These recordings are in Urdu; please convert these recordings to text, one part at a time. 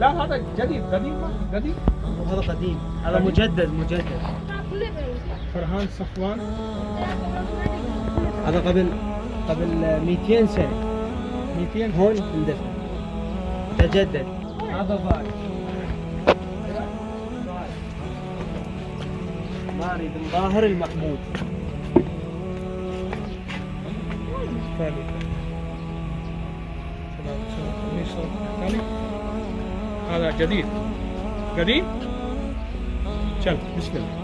لا هذا جديد قديم قديم وهذا قديم، هذا مجدد. فرحان صفوان هذا قبل 200 سنة 200 هون اندفن تجدد. هذا ضايع ماري بن ظاهر المحمود. هذا جديد قديم. چل بسم الله.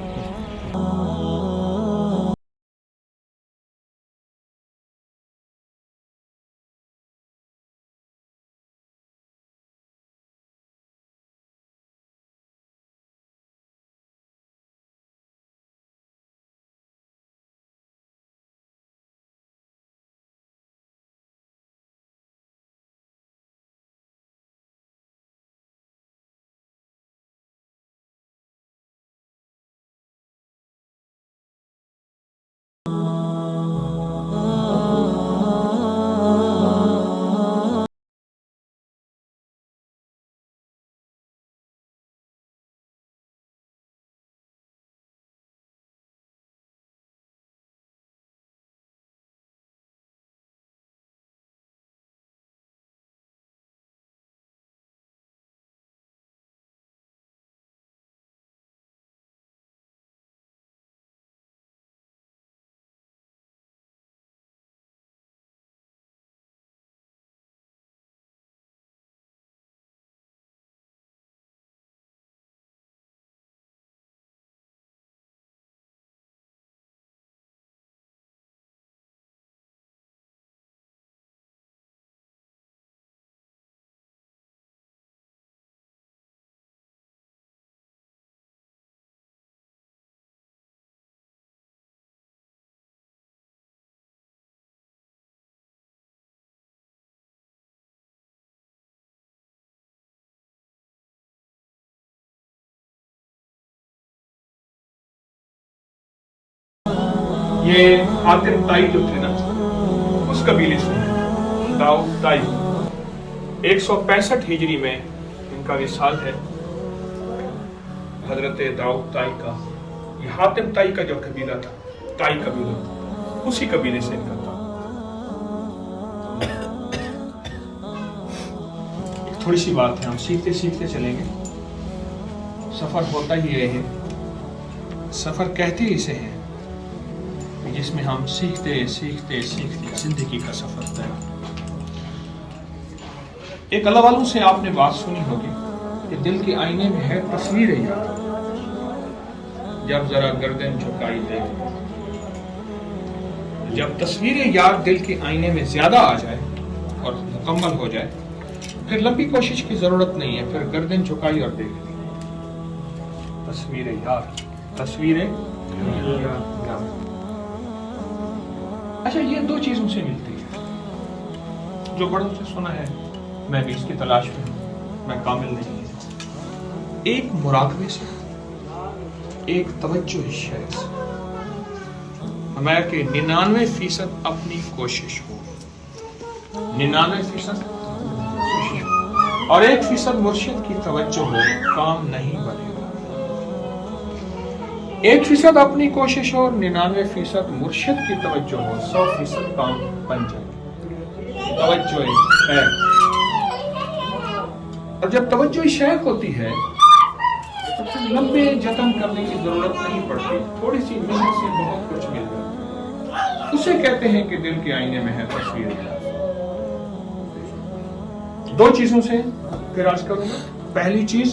یہ حاتم طائی جو تھے نا اس قبیلے سے داؤد طائی 165 ہجری میں ان کا وصال ہے حضرت داؤد طائی کا. یہ حاتم طائی کا جو قبیلہ تھا طائی قبیلہ اسی قبیلے سے ان کا تھا. تھوڑی سی بات ہے ہم سیکھتے سیکھتے چلیں گے. سفر ہوتا ہی یہ ہے, سفر کہتے اسے ہیں جس میں ہم سیکھتے سیکھتے سیکھتے زندگی کا سفر طے. ایک اللہ والوں سے آپ نے بات سنی ہوگی کہ دل کے آئینے میں ہے تصویر یار, جب ذرا گردن جھکائی دیکھ. جب تصویر یار دل کے آئینے میں زیادہ آ جائے اور مکمل ہو جائے پھر لمبی کوشش کی ضرورت نہیں ہے, پھر گردن جھکائی اور دیکھ لی. تصویر یار, تصویر یار. اچھا یہ دو چیزوں سے ملتی ہے, جو بڑوں سے سنا ہے, میں بھی اس کی تلاش میں ہوں, میں کامل نہیں ہوں. ایک مراقبے سے, ایک توجہ شے سے. ہمارا کہ 99% اپنی کوشش ہو, 99% کوشش ہو, اور 1% مرشد کی توجہ ہو, کام نہیں بنے گا. 1% اپنی کوشش ہو اور 99% مرشد کی توجہ ہو, 100% کام بن جائے. توجہ شیخ, اور جب توجہ شیخ ہوتی ہے تو پھر لمبے جتن کرنے کی ضرورت نہیں پڑتی, تھوڑی سی محنت سے بہت کچھ مل جاتا. اسے کہتے ہیں کہ دل کے آئینے میں ہے تصویر. دو چیزوں سے پھر عرض کروں گا. پہلی چیز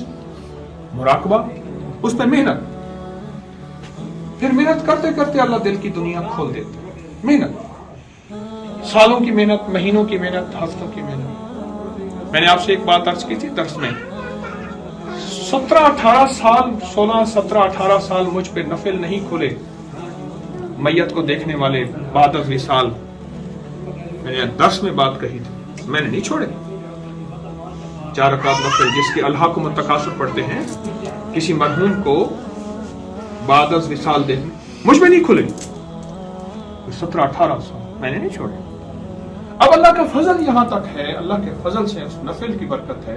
مراقبہ, اس پہ محنت. پھر محنت کرتے کرتے اللہ دل کی دنیا کھول دیتا ہے. محنت, سالوں کی محنت, مہینوں کی محنت, ہفتوں کی محنت. میں نے آپ سے ایک بات عرض کی تھی درس میں, 17-18 سال 16-17-18 سال مجھ پہ نفل نہیں کھلے میت کو دیکھنے والے بعد از وصال. میں نے درس میں بات کہی تھی, میں نے نہیں چھوڑے. 4 رکعت نفل جس کے الحاق و تکاثر پڑھتے ہیں, کسی مرحوم کو بعد از وصال دیکھنے, مجھ میں نہیں کھلے. 17-18 سال میں نے نہیں چھوڑے. اب اللہ کا فضل یہاں تک ہے, اللہ کے فضل سے اس نفل کی برکت ہے